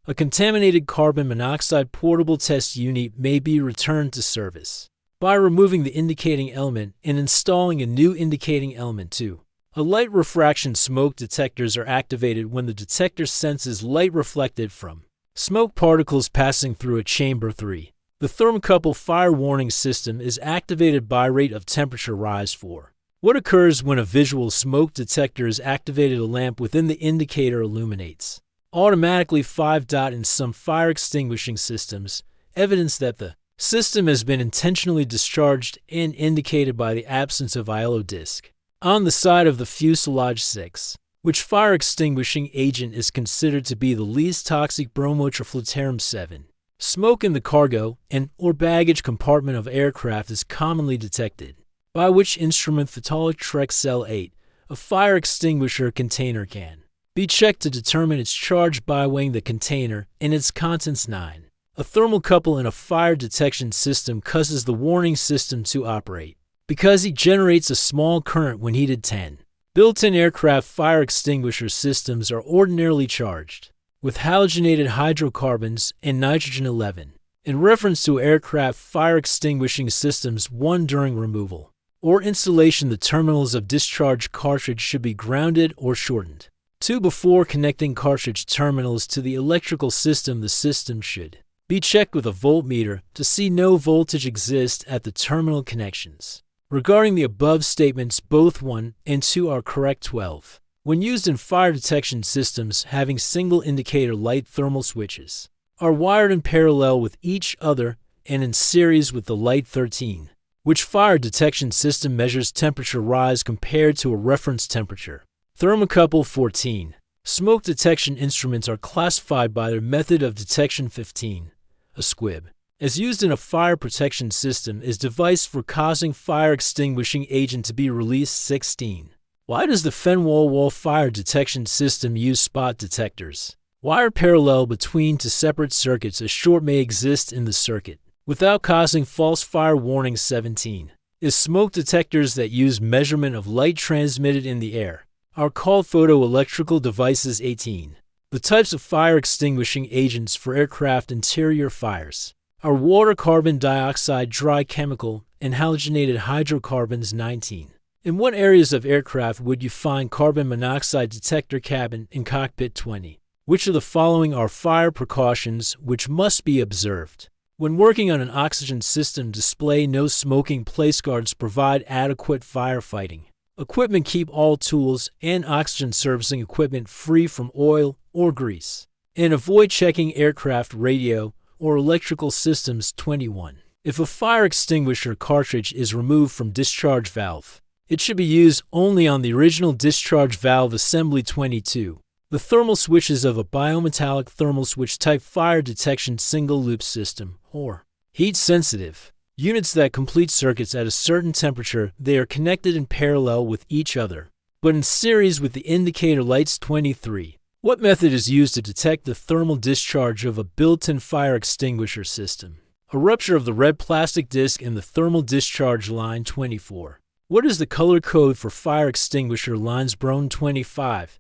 A contaminated carbon monoxide portable test unit may be returned to service by removing the indicating element and installing a new indicating element too. A light refraction smoke detectors are activated when the detector senses light reflected from smoke particles passing through a chamber 3. The thermocouple fire warning system is activated by rate of temperature rise 4. What occurs when a visual smoke detector is activated? A lamp within the indicator illuminates automatically 5. In some fire extinguishing systems, evidence that the system has been intentionally discharged and indicated by the absence of ILO disc on the side of the fuselage 6, which fire extinguishing agent is considered to be the least toxic bromotrifluterum 7. Smoke in the cargo and or baggage compartment of aircraft is commonly detected, by which instrument phthalate Trek Cell 8, a fire extinguisher container can be checked to determine its charge by weighing the container and its contents 9. A thermocouple in a fire detection system causes the warning system to operate because it generates a small current when heated. 10. Built-in aircraft fire extinguisher systems are ordinarily charged with halogenated hydrocarbons and nitrogen 11. In reference to aircraft fire extinguishing systems, 1. During removal or installation, the terminals of discharge cartridge should be grounded or shortened. 2. Before connecting cartridge terminals to the electrical system, the system should be checked with a voltmeter to see no voltage exists at the terminal connections. Regarding the above statements, both 1 and 2 are correct. 12. When used in fire detection systems having single indicator light, thermal switches are wired in parallel with each other and in series with the light. 13. Which fire detection system measures temperature rise compared to a reference temperature? Thermocouple. 14. Smoke detection instruments are classified by their method of detection. 15. A squib, as used in a fire protection system, is device for causing fire extinguishing agent to be released. 16. Why does the Fenwal wall fire detection system use spot detectors? Wired parallel between two separate circuits, a short may exist in the circuit without causing false fire warning. 17. Is smoke detectors that use measurement of light transmitted in the air are called photoelectrical devices. 18. The types of fire extinguishing agents for aircraft interior fires are water, carbon dioxide, dry chemical, and halogenated hydrocarbons. 19. In what areas of aircraft would you find carbon monoxide detector? Cabin and cockpit. 20. Which of the following are fire precautions which must be observed when working on an oxygen system? Display no smoking. Place guards provide adequate firefighting equipment. Keep all tools and oxygen servicing equipment free from oil or grease, and avoid checking aircraft radio or electrical systems. 21. If a fire extinguisher cartridge is removed from discharge valve, it should be used only on the original discharge valve assembly. 22. The thermal switches of a biometallic thermal switch type fire detection single loop system, or heat sensitive units that complete circuits at a certain temperature. They are connected in parallel with each other, but in series with the indicator lights. 23. What method is used to detect the thermal discharge of a built-in fire extinguisher system? A rupture of the red plastic disc in the thermal discharge line. 24. What is the color code for fire extinguisher lines? Brown. 25.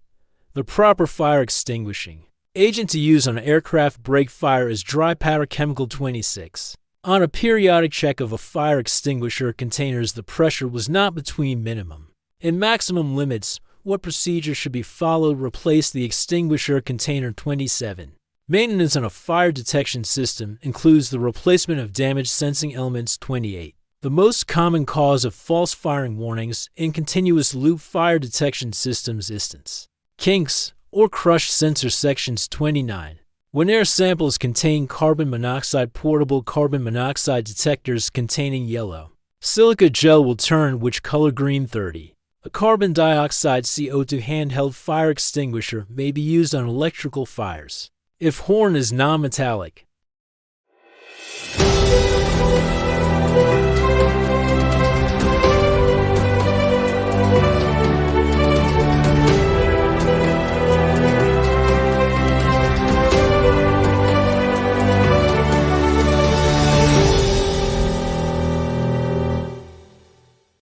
The proper fire extinguishing agent to use on an aircraft break fire is dry powder chemical. 26. On a periodic check of a fire extinguisher containers, the pressure was not between minimum and maximum limits. What procedure should be followed? Replace the extinguisher container. 27. Maintenance on a fire detection system includes the replacement of damaged sensing elements. 28. The most common cause of false firing warnings in continuous loop fire detection systems is kinks or crushed sensor sections. 29. When air samples contain carbon monoxide, portable carbon monoxide detectors containing yellow silica gel will turn which color? Green. 30. A carbon dioxide CO2 handheld fire extinguisher may be used on electrical fires if horn is non-metallic.